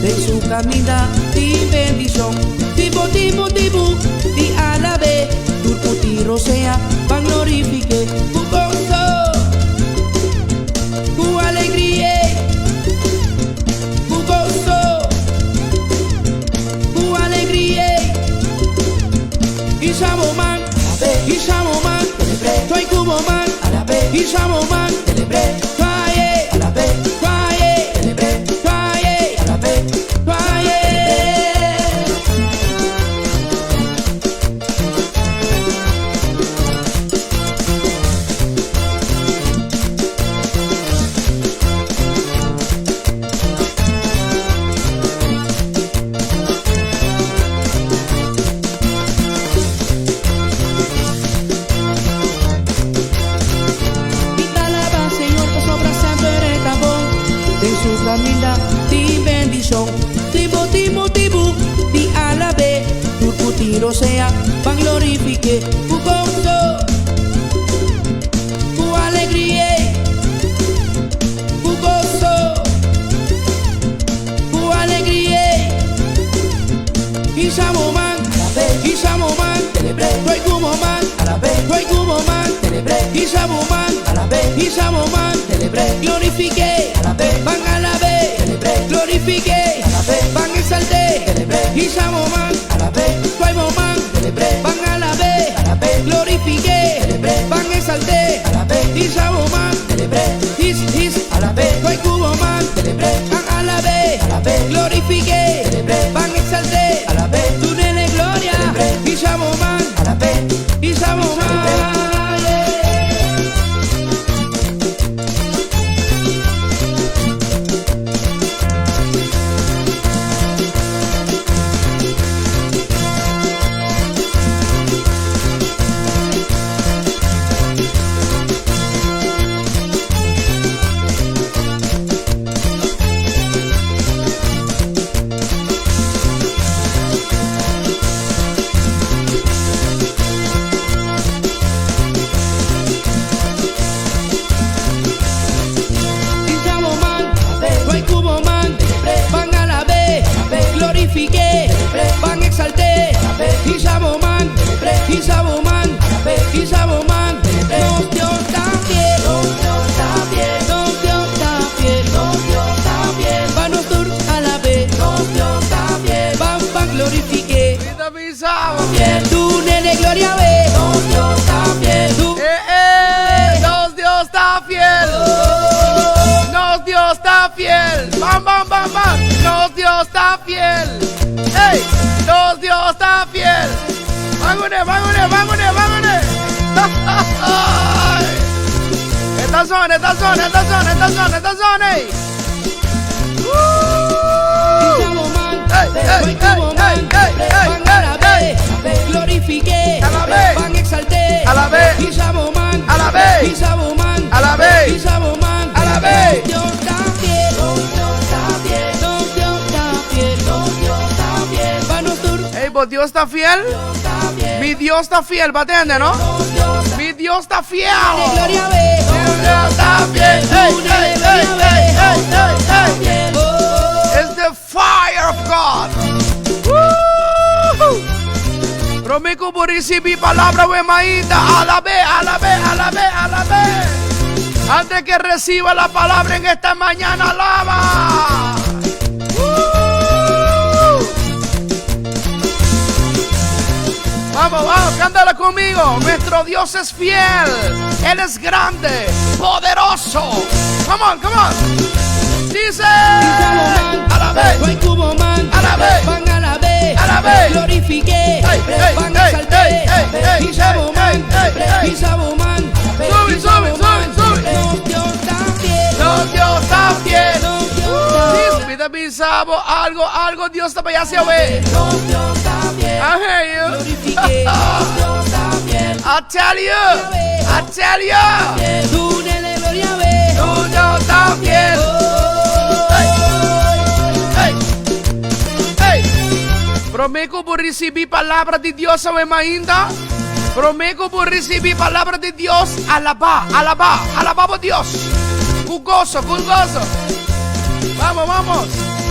En su camina di bendición, tipo, tipo, tipo, di alabe, turco tiro sea, van glorifique, tu gozo, tu alegría, tu gozo, tu alegría. Ishamoman, Ishamoman, soy Cuboman, Ishamoman, Faye, camina di bendición, tipo, tipo, tipo, di alabe, tu tiro sea, van glorifique, tu gozo, tu alegría, tu gozo, tu alegría. Ishamoman, Ishamoman, soy Cuboman, soy Cuboman, Ishamoman, Ishamoman, glorifique, van alabe, glorifique, van exalte, Ishamoman, soy Moman, van alabe, glorifique, van exalte, Ishamoman, soy Cuboman, van alabe, glorifique, van exalte, tú dele gloria, Ishamoman, Ishamoman. Van exalte, Ishamoman, Ishamoman, Ishamoman, nos Dios está fiel, nos Dios está fiel, van nosotros a la vez, van glorifique, tú nene gloria ve, nos Dios está fiel, nos Dios está fiel, nos Dios está fiel, bam, bam, bam, bam, nos Dios está fiel. ¡Ey! ¡Nos Dios está fiel! ¡Vámonos, vámonos, vámonos, vámonos! ¡Esta zona, esta zona, esta zona, esta zona, esta zona! Glorifique, van exalte, a la vez, Ishamoman, a la vez, Ishamoman, a la vez, Ishamoman, a la vez. Dios está fiel, Dios está fiel, Dios está fiel, Dios está fiel, va nosotros. Ey, ¿vos Dios está fiel? Mi Dios está fiel, ¿va a entender, no? Mi Dios está fiel. Gloria ve, Dios está fiel. Ey, ey, ey, ey, ey, ey. It's the fire of God. Prometo por recibir palabra wemaíta. A la vez, a la vez, a la vez, a la vez. Antes que reciba la palabra en esta mañana, alaba. Vamos, vamos, cántala conmigo. Nuestro Dios es fiel. Él es grande, poderoso. Come on, come on. Dice: a la vez, soy Cuboman, a la vez, van a la vez, a la vez, glorifique, van a exalte, Ishamoman, Ishamoman, sube, sube, sube, sube. Nos Dios está fiel, Nos Dios está fiel. Mira, pensamos algo Dios te vaya a hacer, güey. Dios también. I hear you. Glorifique, Dios también. I tell you. Tú dele gloria, ve. Tú Dios también. Prometo por recibir palabra de Dios hoy ainda. Prometo por recibir palabra de Dios. Alabamos a Dios. Con gozo. Vamos.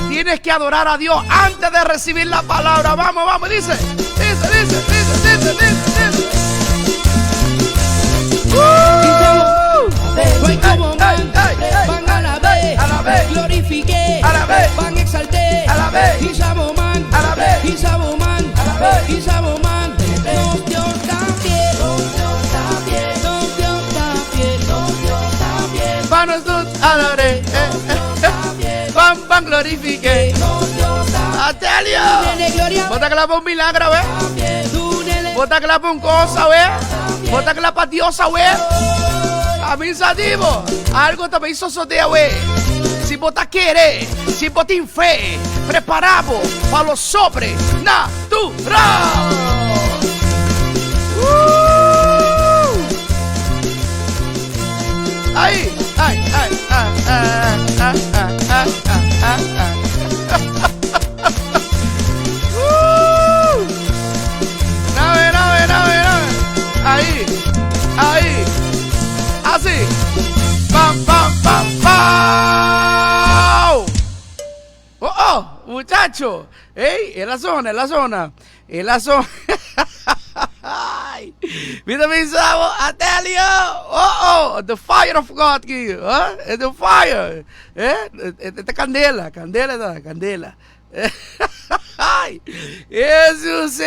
Tienes que adorar a Dios antes de recibir la palabra. Vamos, dice. Hoy como van a la vez, glorifique, van exalté, y saboman, y saboman, y saboman. Dios también, Dios también. Vanos adoré, van glorifique. I tell you. Bota clapa un milagro, wey. Bota clapa un cosa, wey. Bota clapa diosa, wey. Avisativo. Algo te hizo sotea, wey. Si bota quiere, si bota en fe, preparado para lo sobrenatural. Ahí. Ahí. Así. Pam. Muchacho. Ey, en la zona. Ay, mira mis amos, I tell you. The fire of God here, the fire. Esta candela. Ai, Jesus,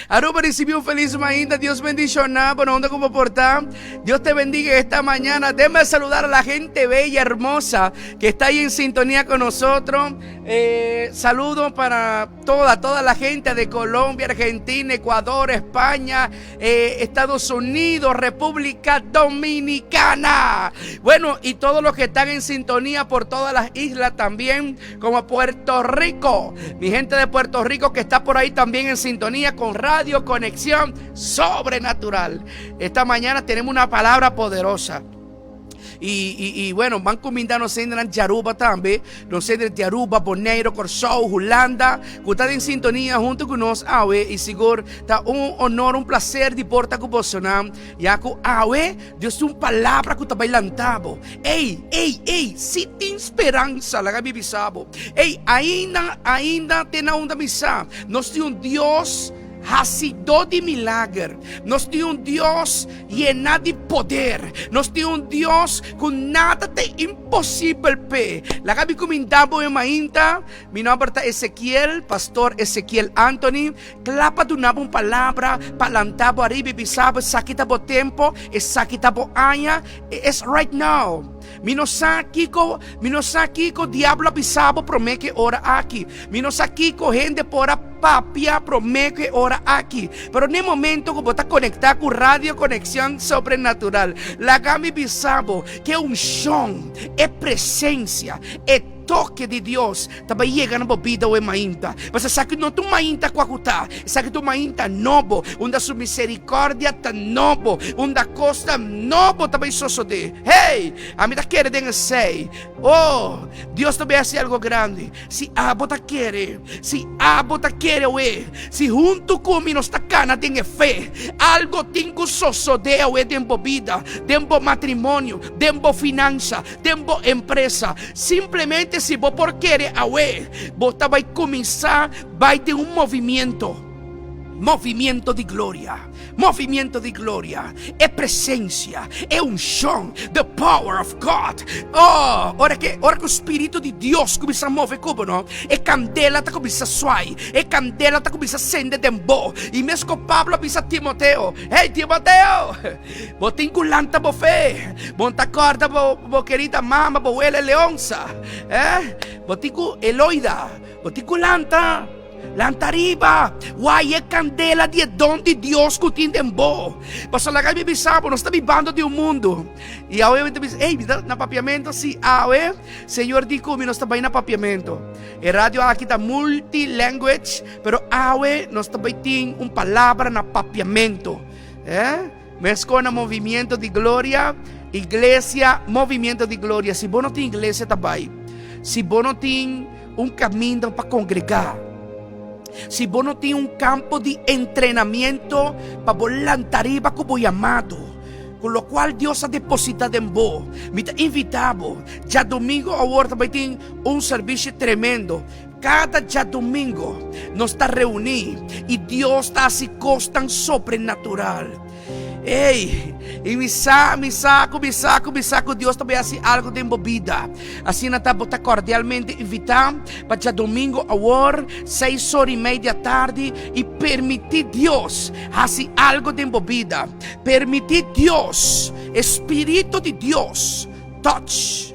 Aruba recibió un feliz ainda. Dios bendicionar, por onda como portar. Dios te bendiga esta mañana. Déjame saludar a la gente bella, hermosa que está ahí en sintonía con nosotros. Saludos para toda la gente de Colombia, Argentina, Ecuador, España, Estados Unidos, República Dominicana. Bueno, y todos los que están en sintonía por todas las islas también, como Puerto Rico. Mi gente de Puerto Rico que está por ahí también en sintonía con Radio Conexión Sobrenatural. Esta mañana tenemos una palabra poderosa. Y bueno, van combinando en Yaruba también. Nos de Yaruba, Bonaire, Corsou, Holanda. Que están en sintonía junto con nosotros. Y seguro, está un honor, un placer de portar con vosotros. Ya que Dios es una palabra que está bailando. Ey, si tem esperança, la gabi bisabo. Ey, ainda tem onda misa. Nós temos Deus hacedor de milagre. Nós temos um Deus llenado de poder. Nós temos um Deus com nada de impossível. La gabi comentamos em ainda. Mi nome é Ezequiel, pastor Ezequiel Anthony. Clapa do nabo uma palavra palantabo arriba bisabo. Sakitabo tempo, sakitabo anya. It's right now. Minosakiko, diablo bisabo promete ora aqui. Minosakiko, gente pora papia promete ora aqui. Pero no momento que você conectar com Radio Conexión Sobrenatural, la gami bisabo, que é um som, é presença, é toque de Deus também chega na vida o mainta. Você sabe que não tu mainta quacuta, sabe que tu mainta novo, onde sua misericórdia tá novo, onde a costa novo também sosode. Hey, a mim tá querendo sei. Oh, Deus também hace algo grande. Se a bota quer, se se junto comigo está cana tem fé, algo tem que sosode o tempo vida, tempo matrimônio, tempo finança, tempo empresa. Simplesmente se você por querer, você vai começar, vai ter um movimento de glória, é presença, é unção, the power of God. Ora que o Espírito de Deus começa a mover como não, é candela tá começa a suar, é candela tá começa a acender tempo. E mesmo Pablo avisa Timoteo, hey Timoteo, você tem que lançar a fé, você acorda a querida mama, a ela leonça, você tem que Eloida, você tem que lançar Lantariba, guay é candela de dom de Deus que tem dembo. Pastor Lagay bibisabo, nós estamos vivendo de um mundo. E awe me diz, ei, na papiamento si awe, Senhor dico, nós estamos na papiamento. E rádio aqui está multilanguage, pero awe nós também tem palavra na papiamento. Mesco na movimento de glória, igreja, movimento de glória. Se você não tem igreja também, se você não tem caminho para congregar, se você não tem campo de treinamento para volantar como chamado, com o qual Deus ha depositado em vos, me invitado. Já domingo agora também tem serviço tremendo. Cada dia domingo nós está reunidos e Deus está assim tão sobrenatural. Ei, e me saco, Deus também assim algo de movida. Assim nós estamos cordialmente invitando para dia domingo agora 6:30 da tarde e permitir Deus assim algo de movida. Permitir Deus, Espírito de Deus, touch,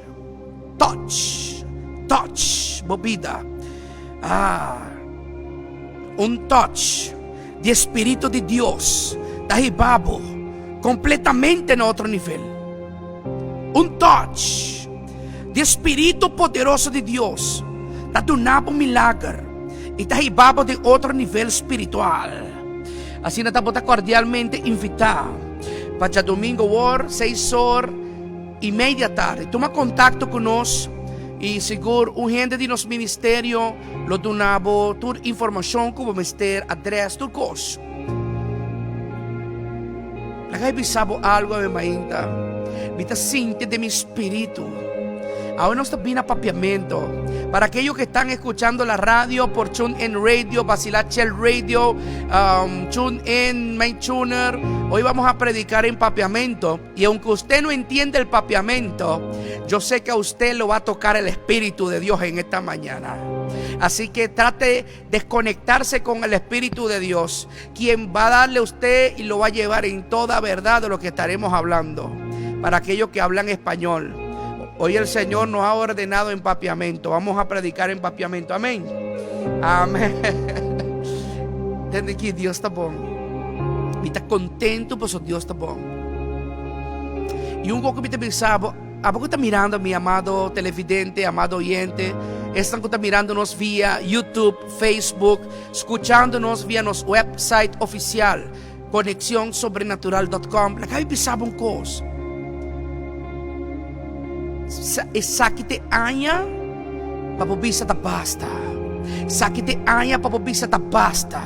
movida. Touch de Espírito de Deus, derribado completamente em outro nível. Touch de Espírito poderoso de Deus, está dando milagre e derribado de outro nível espiritual. Assim nós estamos cordialmente invitados para domingo, 6:30 da tarde. Toma contato conosco e seguro gente de nosso ministério lo donavo toda informação como ministério, adresse, tudo coisa. Lagay bisabo algo a mainta. Vita sinte de mi espíritu. Ahora nos está bien apapiamiento. Para aquellos que están escuchando la radio por TuneIn Radio, Basilachel Radio, TuneIn, MyTuner, hoy vamos a predicar en papiamento. Y aunque usted no entiende el papiamento, yo sé que a usted lo va a tocar el Espíritu de Dios en esta mañana. Así que trate de desconectarse con el Espíritu de Dios, quien va a darle a usted y lo va a llevar en toda verdad de lo que estaremos hablando. Para aquellos que hablan español, hoy el Señor nos ha ordenado empapiamiento. Vamos a predicar empapiamiento. Amén. Amén. Entende que Dios está bom. Me está contento porque Dios está bom. E pouco me pensava, a pouco está mirando, mi amado televidente, amado oyente, estão mirando-nos via YouTube, Facebook, escuchando-nos via nosso website oficial, conexionsobrenatural.com. Acabei de pensar uma coisa. Sakit anya papobisa ta basta. Sakit anya papobisa ta basta.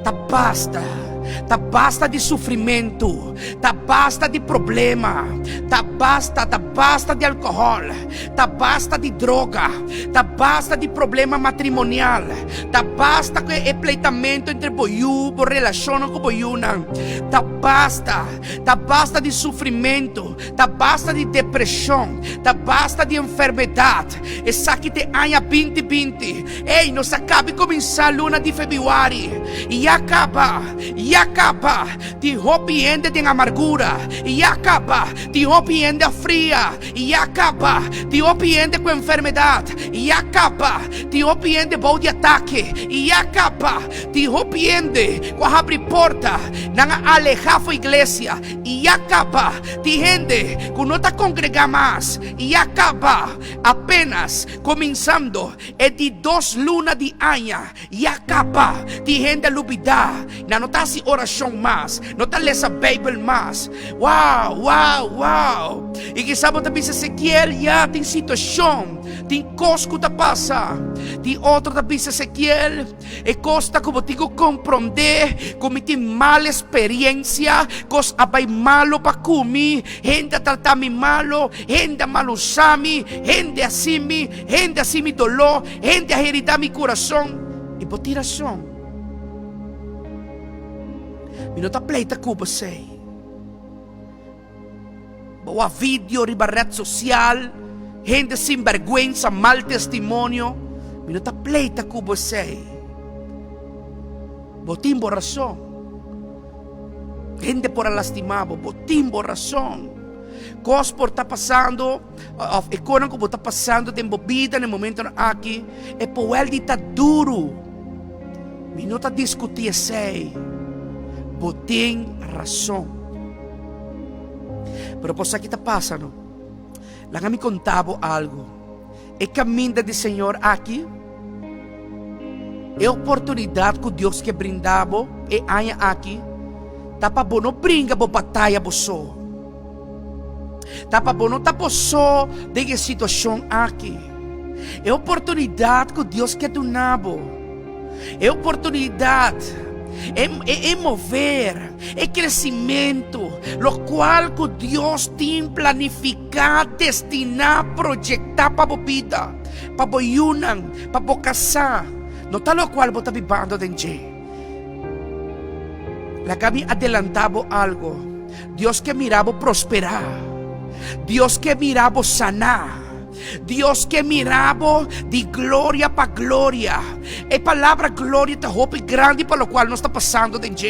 Ta basta. Ta basta de sofrimento, ta basta de problema, ta basta de álcool, ta basta de droga, ta basta de problema matrimonial, ta basta de pleitamento entre boiú, por relação com boiúna, ta basta de sofrimento, ta basta de depressão, ta basta de enfermidade. Essa que te anha 2020, ei, nos acabe começar a luna de fevereiro e acaba de arrepiende de amargura, e acaba de arrepiende fria, e acaba de arrepiende com enfermidade, e acaba de arrepiende bom de ataque, e acaba de arrepiende com abrir porta, não alejar a igreja, e acaba de gente que não está congregando mais, e acaba apenas começando de 2 lunas de anha, e acaba de gente olvidar, não está se oração mais, não está lendo a Bíblia mais. Uau. E que sabe também se Ezequiel já tem situação, tem coisa que está passando, tem outro também se Ezequiel, é coisa que eu tenho que compreender, como tem mala experiência, coisa vai malo para comer, gente tratar-me malo, gente mal usar-me, gente assim me dolor, gente a heritar meu coração, e por tiração. E não está pleita com você. Boa vídeo, riba rede social, gente sem vergüenza, mal testemunho. E não está pleita com você. Botim por razão. Gente por lastimar, botim por razão. Coisas por estar passando, e coisas como está passando, tem vida no momento aqui, é por ele está duro. Minuta discutir sei. Botem razão. Pero por isso que está passando. Lá me contava algo. É caminho do Senhor aqui. É oportunidade que Deus que brindava e aia aqui. Tapa bom não brinca por batalha você. Tapa bom não tapa só de situação aqui. É oportunidade que Deus quer dar. É oportunidade. É mover, é crescimento, lo qual que Deus tem planificado, destinado, projetado para a vida, para a união, para a casar. Não está lo qual você está vivendo dentro. Lá que adelantava algo. Deus que mirava prosperar. Deus que mirava sanar. Deus que mirava de glória para glória. É palavra glória te roupa grande para o qual nós está passando dentro.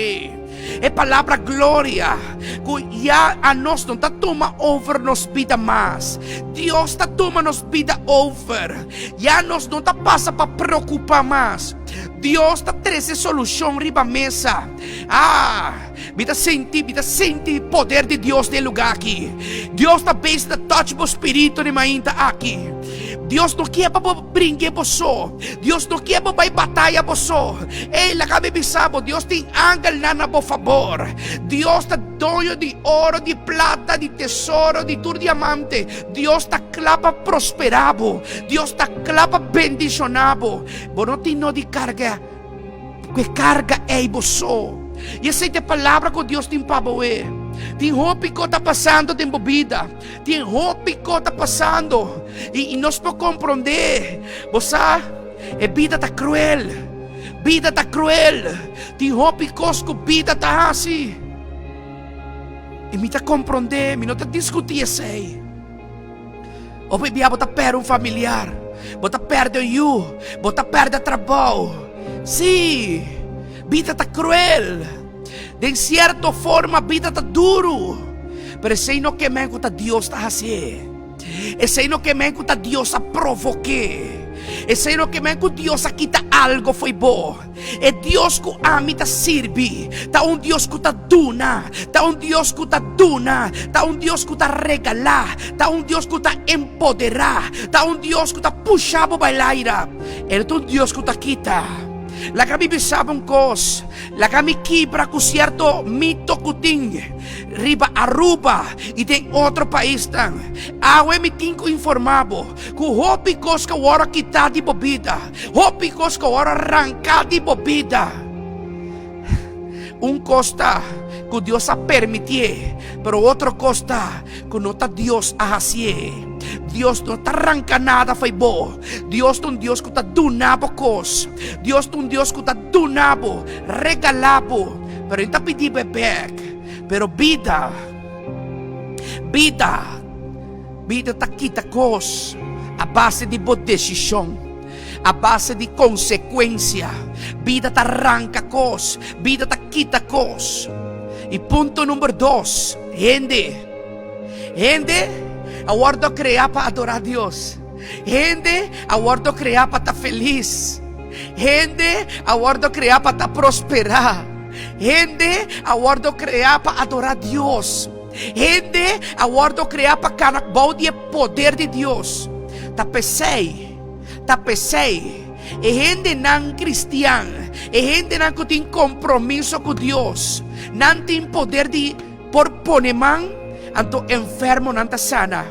É palavra glória que já a nós não está toma over nos vida mais. Deus está toma nos vida over. Já nós não está passa para preocupar mais. Deus está trazendo solução riba mesa. Vida sente poder de Deus no lugar aqui. Deus está bem da touch do espírito de mainta aqui. Deus não quer para brincar você. Deus não quer para batalha você. Ele acaba de saber. Deus tem ángel na por favor. Deus está dono de ouro, de prata, de tesouro, de tudo diamante. Deus está clapa prosperado. Deus está clapa bendicionado. Você não tem de carga. Que carga é você. E essa é a palavra que Deus tem para você. Tem roupa que está passando em vida. Tem roupa que está passando. E nós podemos compreender. Você, a vida está cruel. Vida está cruel. Tem roupa que a vida está assim. E me está compreender. Me não está discutir isso aí. Ou você está perdendo um familiar. Você está perdendo você está perdendo trabalho. Sim. Vida está cruel. De certa forma, a vida está duro. Pero sei no que me gusta Deus está fazendo. Sei no que me gusta Deus a provocar. Sei no que me gusta Deus a quitar algo foi bom. É Deus que a mim te serve. Tá Deus que te duna. Tá Deus que te duna. Tá Deus que te regalar. Tá Deus que te empoderar. Tá Deus que te puxar para bailar. É Deus que te quita. La kami bisaba un kos, la kami quebra con cierto mito kuting, riba Aruba y de otro país tan. Awe mi tinko informabo, ku hopi kos ka wara kita di bobida, hopi kos ka wara arrancar di bobida. Un costa que Dios ha permitido, pero otro costa que no está Dios a hacer. Dios no te arranca nada, foi bom. Dios es un Dios que te donaba cosas. Dios es un Dios que te donaba, regalaba. Pero não te pedi back. Pero vida te quita cosas a base de boa decisão, a base de consequência. Vida te arranca cosas, vida te quita cosas. E ponto número 2, gente, aguardo criar para adorar a Deus. Gente, aguardo criar para estar feliz. Gente, aguardo criar para estar prosperar. Gente, aguardo criar para adorar a Deus. Gente, aguardo criar para canal de poder de Deus. Tapecei. E gente não cristiana, e gente não que tem compromisso com Deus, não tem poder de por poneman, anto enfermo não está sana.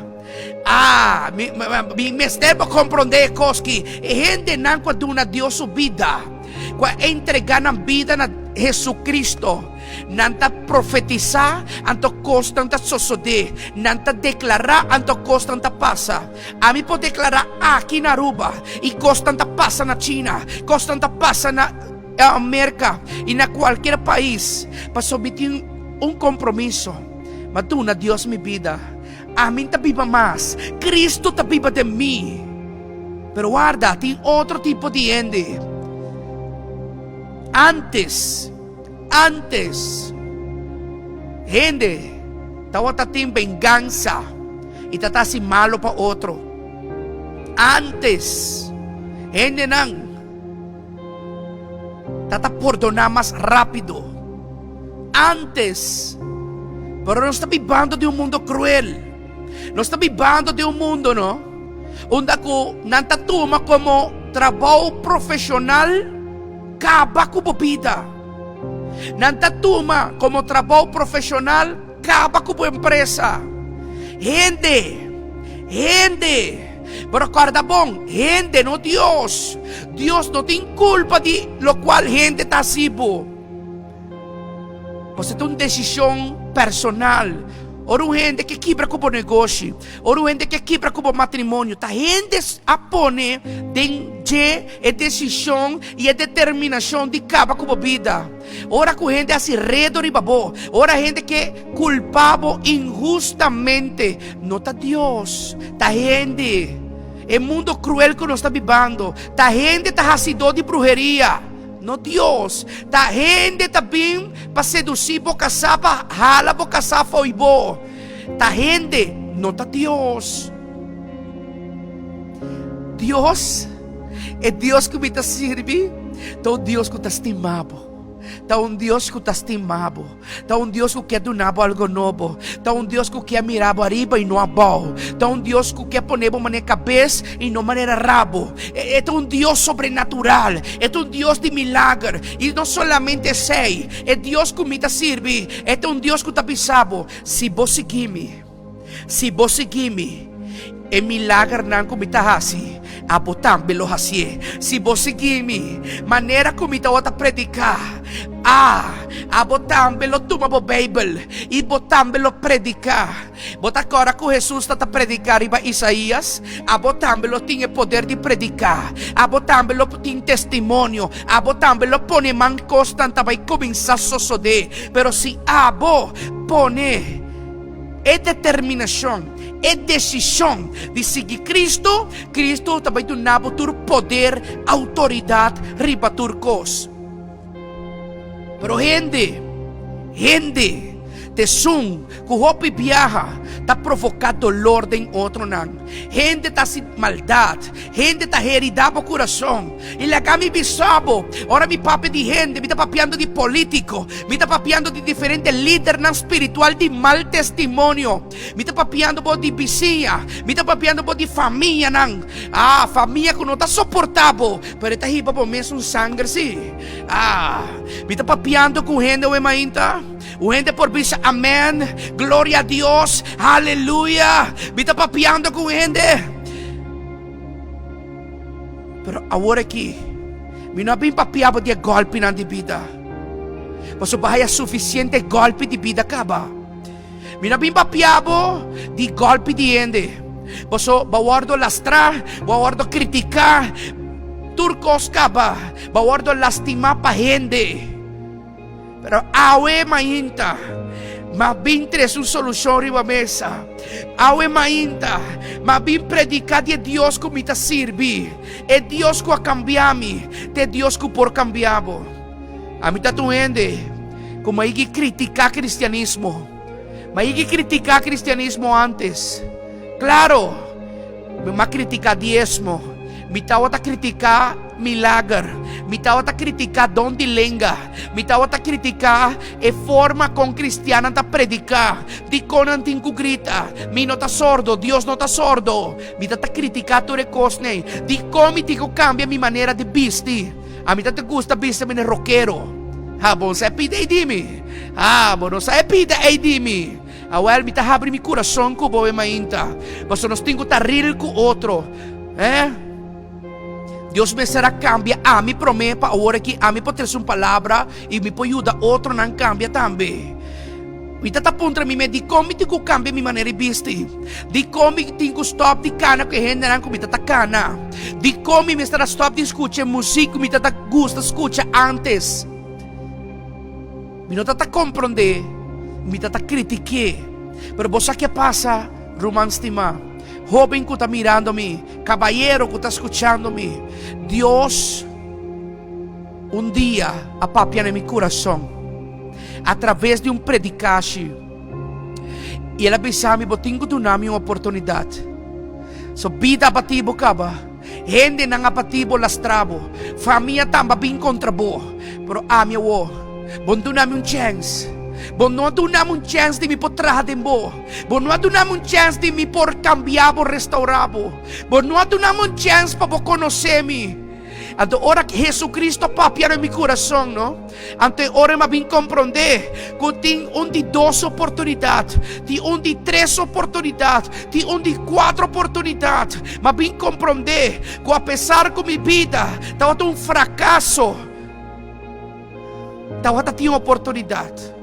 Me estou para compreender coisas que gente não que dá Deus sua vida, que entregar a vida a Jesucristo, não está profetizar, anto constante suceder, não está declarar, anto constante passa. A mim pode declarar aqui na Aruba, e constante passa na China, constante passa na América, e na qualquer país, para someter compromisso. Mas tu na Deus minha vida, a mim está viva mais, Cristo está viva de mim. Pero guarda, tem outro tipo de gente. Antes, gente, tawa tem vengança e tá assim malo para outro. Antes, gente não tata perdonar más rápido. Antes. Pero no está vivendo de un mundo cruel. No está vivendo de un mundo, ¿no? Onde ko nanta tuma como trabalho profissional acaba com a vida. Nanta tuma como trabalho profissional acaba com a empresa. Gente. Pero acorda bom, gente, no Dios. Dios no tem culpa de lo qual gente está sibo. Você tem uma decisão personal. Ora gente que quebra com o negócio. Ora gente que quebra com o matrimônio. Tá gente a pôr de decisão e determinação de acabar com a vida. Ora com gente assim redor e babó. Ora gente que culpado injustamente. Não tá Deus. Tá gente. É mundo cruel que nós está vivendo. Tá gente tá hacidor de brujeria. No Dios, ta gente também para seduzir boca sapa, hala boca safa o ibo. Ta gente, não ta Dios. Dios é Deus que me está servindo. Tá Deus que está estimado. Tá Deus que está estimado. Tá Deus que quer donar algo novo. Tá Deus que quer mirar arriba e não abaixo. Tá Deus que quer poner maneira cabeça e não maneira rabo. É Deus sobrenatural. É Deus de milagre. E não somente sei. É Deus que me está servindo. É Deus que está pensando. Se você seguir-me, é milagre não que me está assim. Abotam belo assim. Se você seguir-me, maneira como eu vou predicar. Abotam belo tuma bo Bible e botam belo predicar. Bota agora que Jesus está a predicar em Isaías. Abotam belo tinha poder de predicar. Abotam belo tinha testemunho. Abotam belo pone man constante vai começar a suceder. Pero se abo pone é determinação, é decisão de seguir Cristo. Cristo também donava o poder, autoridade, riba turcos. Pero gente, tesum, que hopi viaja, está provocando dolor em outro não. Gente está sem maldade, gente está heridado o coração. E lá cá me bisabo, ora me pape de gente, me está papeando de político, me está papeando de diferentes líderes não espiritual de mal testemunho, me está papeando de vizinha, me está papeando de família não. Família que não está suportável, pero está riba por mesmo sangue sim. Me está papeando com gente o emainta. O gente por bisa, amém, glória a Deus, aleluia. Me está papeando com gente. Pero agora aqui, me não bem papeado de golpe na vida. Você vai suficiente golpe de vida acaba. Me não bem papeado de golpe de gente. Você vai guardar lastrar, vai guardar criticar, turcos acaba, vai guardar lastimar para gente. Pero awe mainta, mabim tres uma solução riba mesa. Awe mainta, mabim predicar de Deus que me está servir. É Deus que a cambiar-me, é Deus que por cambiar-me. A mim está doendo, como aí que criticar cristianismo. Mas aí que criticar cristianismo antes. Claro, me criticar diezmo, me estava a criticar milagre, me estava a criticar dom de lenga, me estava a criticar a forma com cristiana de predicar, de como tem que grita, me não está sordo, Deus não está sordo, me está a criticar tudo cosne, de como tem que cambiar minha maneira de vestir, a mim está gusta vestir me roqueiro, bom, você pide aí de mim, bom, não você pide aí de mim. Me está abrindo meu coração com o mainta, mas nós temos que rir com outro, Deus me será cambia, me promete para agora que me pode ter uma palavra e me pode ajudar outro não cambia também. Me está apontando me de como tenho que cambiar minha maneira de vestir, de como tenho que stop de cana que gente não me está cana, de como me está stop de escutar música me está gusta escutar antes. Me não está compreender, me está criticar, pero você que passa, romance estima. Joven que está mirando-me, caballero que está escuchando-me, Deus um dia apapia em meu coração através de predicação e ele avisa-me que tenho que dar-me uma oportunidade. So vida batibo acaba Gente nang apatibo lastrabo. Família tamba bin kontra bo. Pero ami wo. Bondo namin un chance. Bono adu namin un chance di mi potraden bo. Bono adu namin un chance di mi por cambiabo restaurabo. Bono adu namin un chance pa po conoscemi. Ante ora que Jesucristo papiano en mi corazón, ¿no? Ante ora me bin comprender que tem onde 2 oportunidades, tem onde 3 oportunidades, tem onde 4 oportunidades. Me bin comprender que apesar que minha vida estava um fracasso, estava tinha uma oportunidade.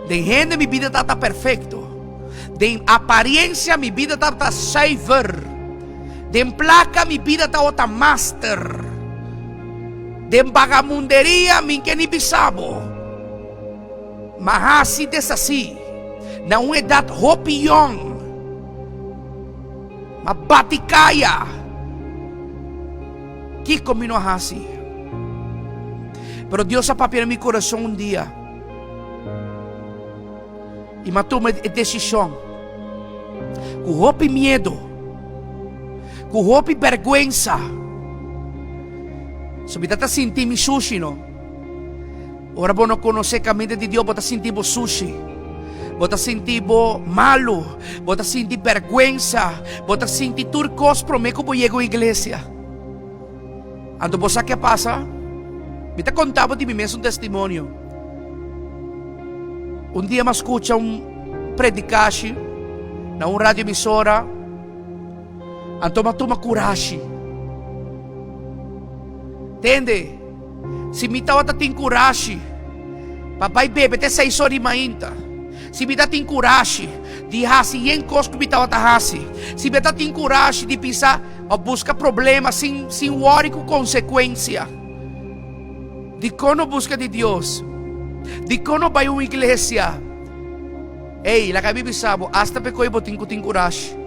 De gente minha vida estava perfeito, de aparência minha vida estava saver. De placa mi vida ta master. De vagamunderia min que ni bisabo. Mahasi desasi. Na uma edad hopi young. Mabatikaya. Kiko mi no hasi. Pero Dios apapia en mi corazón un día. Y me tomé decisión. Con hopi miedo. Com roupa e vergüenza. Se você está sentindo sushi, não? Ora, você não conhece o caminho de Deus, você está sentindo sushi. Você está sentindo malo. Você está sentindo vergüenza. Você está sentindo turcos para mim como chego à igreja. Então, você sabe o que passa? Me está contando de mim mesmo um testemunho. Um dia me escuta predicache na rádio emissora. Então toma coragem. Entende? Se me tava tem coragem, papai bebe até 6 horas e meia. Se me tem coragem de hasi em cosco me tava hasi. Se me tem coragem de pensar ou buscar problemas sem worry com consequência. De como busca de Deus. De como vai uma igreja. Ei, la Bíblia sabe, hasta porque eu tenho coragem.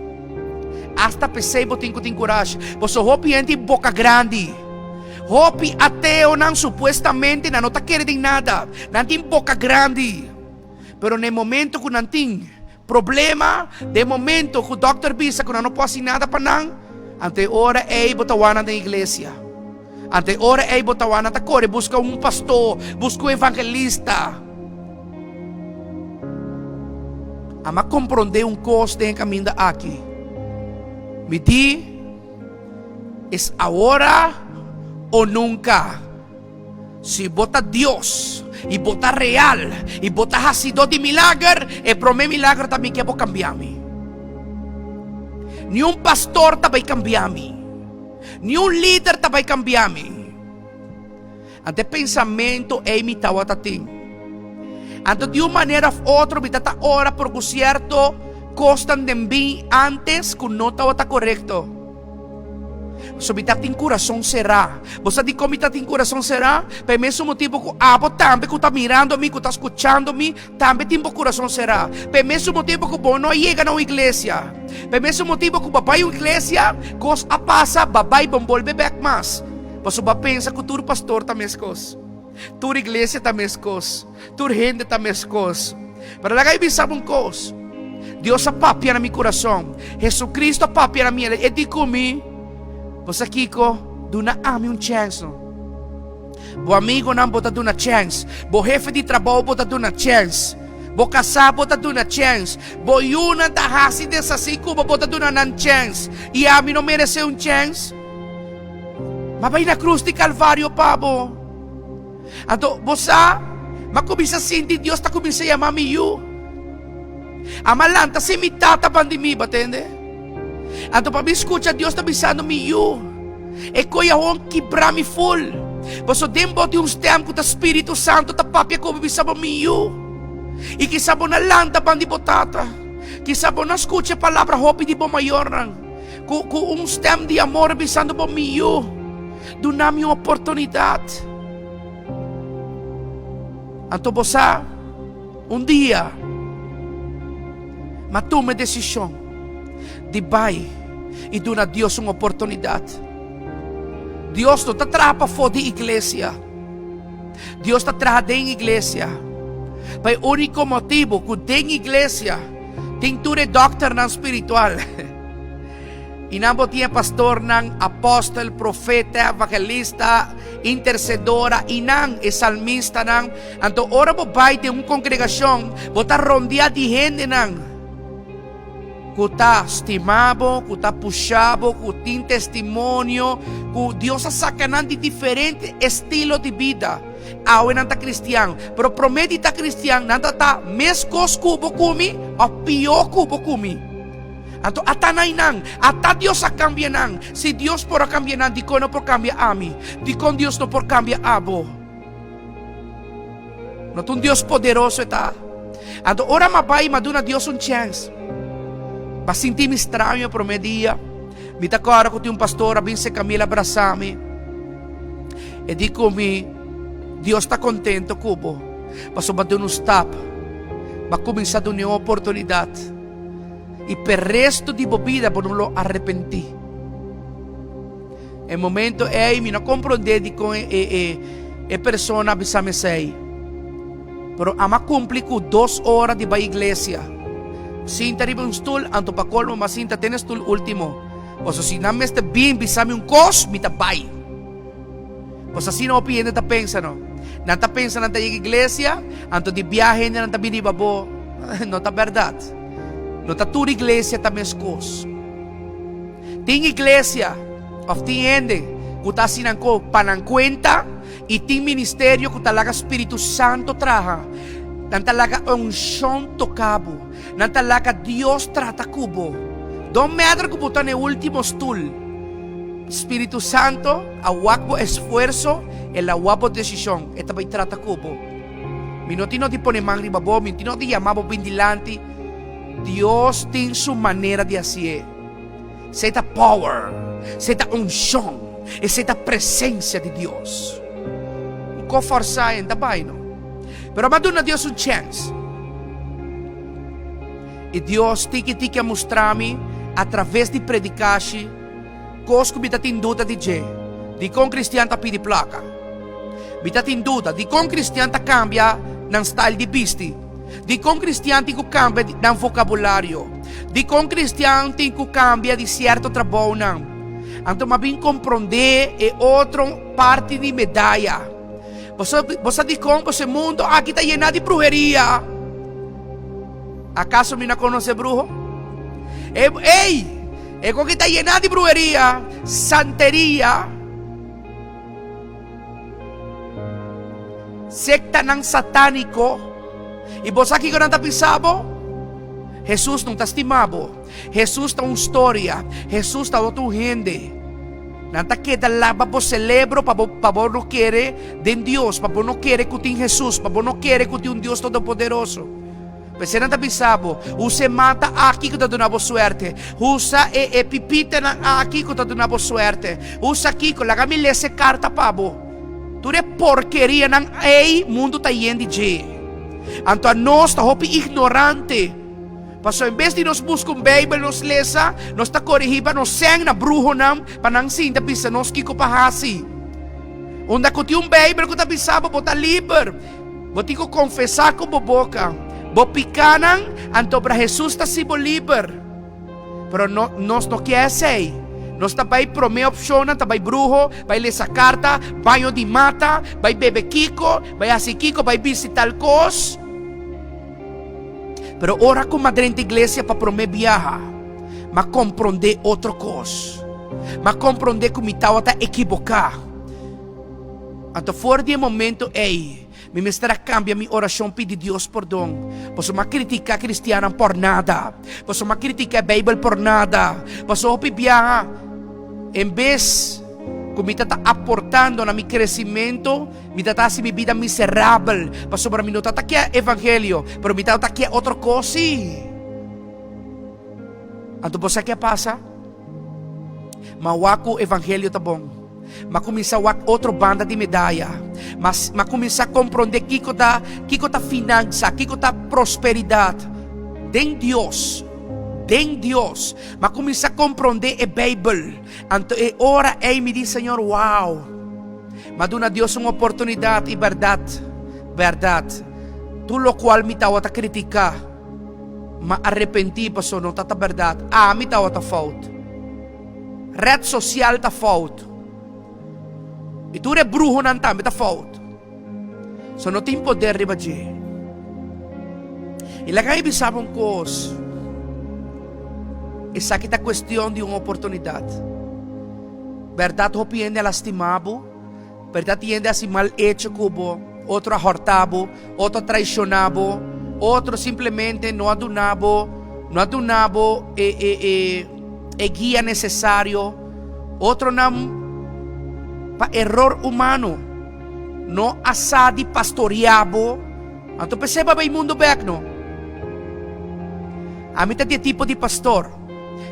Hasta pensei que tenho coragem. Pois hopi gente boca grande. Hopi ateo não supuestamente não está querendo nada. Não tem boca grande. Pero no momento que não tem problema, de momento que o doctor visa que não pode fazer nada para não, ante hora é botawana na igreja. Ante hora é botawana na corre, busca um pastor, busca um evangelista. Ama compreender coisa de caminho aqui. Me diz, es ahora o nunca. Si bota Dios y bota real y bota hacido de milagro, el primer milagro también que va a cambiarme. Ni un pastor te va a cambiarme. Ni un líder te va a cambiarme. Ante pensamento é imitar o tatim. Ante de uma maneira ou outra, me está ora por cierto. Costan de mim antes que não estava correto. So me tem coração será. Você diz como tem coração será? Pelo mesmo motivo que abo também que está mirando me, que está escutando me, também tem coração será. Pelo mesmo motivo que você não chega na igreja. Pelo mesmo motivo que você vai à igreja, coisa passa, vai voltar back mais. Você vai pensar que tu pastor também é coisa. Tu igreja também é coisa. Tu gente também é coisa. Para lá que sabe coisa. Deus apapia na meu coração. Jesucristo apapia na minha. Ele diz comigo: você Kiko, duna ami um chance. Bo amigo não bota duna chance. Bo jefe de trabalho bota duna chance. Bo casado bota duna chance. Bo yuna da hasi dessa como bota duna nan chance. E a mim não merece um chance. Mas vai na cruz de Calvário, pabo. Então, você, mas começa a sentir Deus está começando a chamar me you. A malanta se me tata pandemia, entende? Então para me escutar, Deus está pensando me you. E coia on quebrar me full. Posso tempo de uns tempos que o Espírito Santo está papia como pensava me you. E que sabo na lanta pandi botata. Que sabo na escuta a palavra hope de bom maior. Com uns tempos de amor pensando por me you. Dá-me uma oportunidade. Então você, dia, mas tome decisão de vai e dar a Deus uma oportunidade. Deus não está atrás fora da igreja. Deus está atrás da igreja. Mas o único motivo que tem igreja tem tudo doutrina espiritual. Inabot niya pastor ng apostol, profeta, evangelista, intercedora, inang, salmista ng anto ora po bay de un kongregasyon, bota rondia di gente ng kuta stimabo, kuta pushabo, kutin testimonio, ku Dios sakanan di diferente estilo de vida. Awen nanta Cristian, pero prometi ta Cristian nanta ta meskos kubo kumi, o pio kubo kumi. Anto atanay nang, ata Dios a cambia nang. Si Dios por a cambia nang, di ko no por cambia ami. Di con Dios no por cambia abo. No tun Dios poderoso eta. Anto ora mabay maduna Dios un chance. Pasinti mi estranho pro me dia. Mi takara ko ti un pastor abinse Camila Brasami. E di mi Dios sta contento kubo. Paso ba dun stop. Ba cominciado una oportunidad. Y per resto di vida por non lo arrepentí. E momento mi non comprende con persona bisame sei. Pero ama cumpli ku 2 horas di ba iglesia. Sinta riba un stool, anto pa colmo masinta tenes stool ultimo. O so si names te bin bisame un kos mitabay. O sa sino opinion ta pensano. Nanta pensa nanta iglesia, anto di biyahe na nanta binibabo. No ta verdad. No tatur iglesia tameskos. Ting iglesia of ting ende kutasinan ko panangkwenta iting ministerio kutalaga Espiritu Santo traha nan talaga unction tokabo nan talaga Dios trata kubo. Don't matter kubutan e último stool. Espiritu Santo awakbo esfuerzo el awakbo decisión etabay trata kubo. Minotino di pone mangri babo mintino di llamabo bindilanti. Dios tiene su manera de hacer. Seta power, seta unción, seta presencia de Dios. Un co forza en tabay, no? Pero maduna Dios un chance. E Dios tiene que mostrarme a través de predicashi cos que me dá tinduda de je. Di con cristiano ta pidi placa. Me dá tinduda di con cristiano ta cambia nan style di bisti. Di con cristiani que cambia ng vocabulario. Di con cristiani que cambia di certo trabalho não. Então, mabim compreender é outra parte de medalha. Você diz como esse mundo aqui está lleno de brujeria. ¿Acaso me não conhece brujo? Ei, é que está lleno de brujeria, santeria, secta ng satânico. E você aqui que não está pensando? Jesus não está estimado. Jesus está uma história. Jesus está outra gente. Não está que lá para você celebrar, para não querer de Deus, para não querer que tem Jesus, para não querer que tem um Deus todo-poderoso. Você não está pensando? Você mata aqui que está dando suerte. Usa e pipita aqui que está dando suerte. Usa aqui que laga me lese carta pabo. Tudo é porqueria não ei mundo está indo de. Anto a nós está ignorante. Paso em vez de nós buscar Bible, nos lesa, nós está corrigindo, nós sang na brujo nam, panang sinta pisa nós kiko pahasi. Onda ko ti Bible ko ta pisaba, bota liber. Boti ko confessar ko boboca. Bo picanan, anto para Jesus ta si bo liber. Pero nós não quer sei. Nós também prome opção, também brujo, vai ler essa carta, banho de mata, vai beber kiko, vai assim kiko, vai visitar cos. Pero ora com madre de igreja para prome viaja, mas compreender outra coisa, mas compreender que me estava equivocar. Então fora de momento, me estará cambia minha oração pedir Deus perdão. Posso me criticar cristiana por nada, posso me criticar Bible por nada, posso viajar. Em vez que me está aportando na meu crescimento, me está assim minha vida miserável. Pastor, para mim não está aqui o evangelho, pero me está aqui outra coisa. Então você que passa? Mawako o evangelho tá bom. Mas começa a wak outra banda de medalha. Mas começa a compreender que tá finança, que tá prosperidade. Den Deus. Den Deus, mas começa a compreender a Bíblia. Então, ora, me diz, Senhor, wow, mas dona Deus uma oportunidade e verdade, tudo o qual me estava a criticar, mas arrependi, pastor, não está verdade. Me estava a falta. red social ta fault. E tu é bruxo não também ta fault. So não tem poder riba de. E lá que sabe uma coisa. Essa aqui é questão de uma oportunidade. Verdade, o piende é lastimado. Verdade, tiende a ser mal hecho cubo. Outro ahortado. Outro traicionado. Outro simplesmente não adunabo. Não adunabo guia necessário. Outro não pa error humano. Não assadi pastoreado. Então perceba bem o mundo back, não? A mim tem tipo de pastor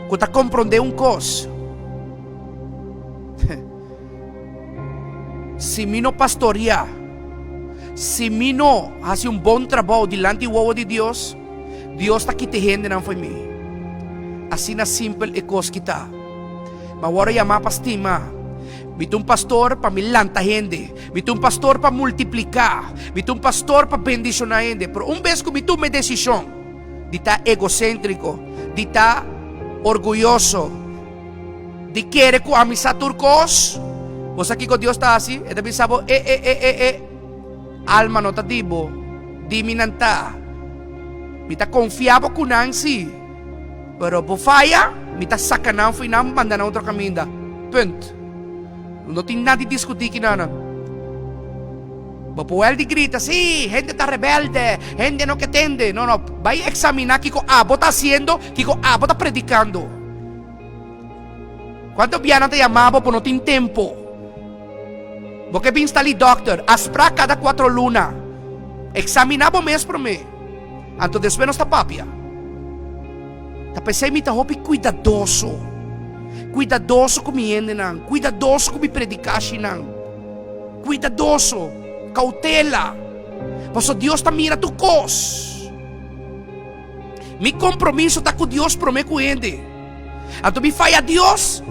que está compreendendo uma coisa. Se me não pastorear, se me não fazer um bom trabalho diante do ovo de Deus, Deus está aqui te gente não foi mim. Assim na simples e coisa que está. Mas agora chamar para estimar. Mito um pastor para milanta gente. Mito um pastor para multiplicar. Mito um pastor para bendicionar gente. Pero vez que mito uma decisão de estar egocêntrico, de estar orgulhoso, de querer que a missa turcos, você aqui com Deus está assim, e também sabe, alma não está dibo, di mi nanta, mi está confiado com Nancy, pero por falha, mi está sacanando, foi não mandando outro caminho, ponto. Não tem nada de discutir aqui, não. Ele grita, sí, gente está rebelde, gente no que entende. No, vai examinar o que o abo está haciendo, que o abo está predicando. ¿Cuántos vianos te llamamos por no tener tiempo? Porque vim estar ali, doctor, aspra cada 4 lunas. Examinamos mês por mês. Então depois não está papia. Tá pensando que está cuidadoso. Cuidadoso com minha ende, não. Cuidadoso com minha predicação, não. Cuidadoso. Cautela. Porque Deus está mira tu cos. Mi compromisso está com Deus para me cuide. Então me falha Deus,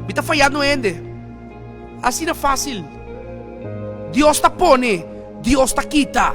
me está falhando ende. Assim não é fácil. Deus está pone, Deus está quita.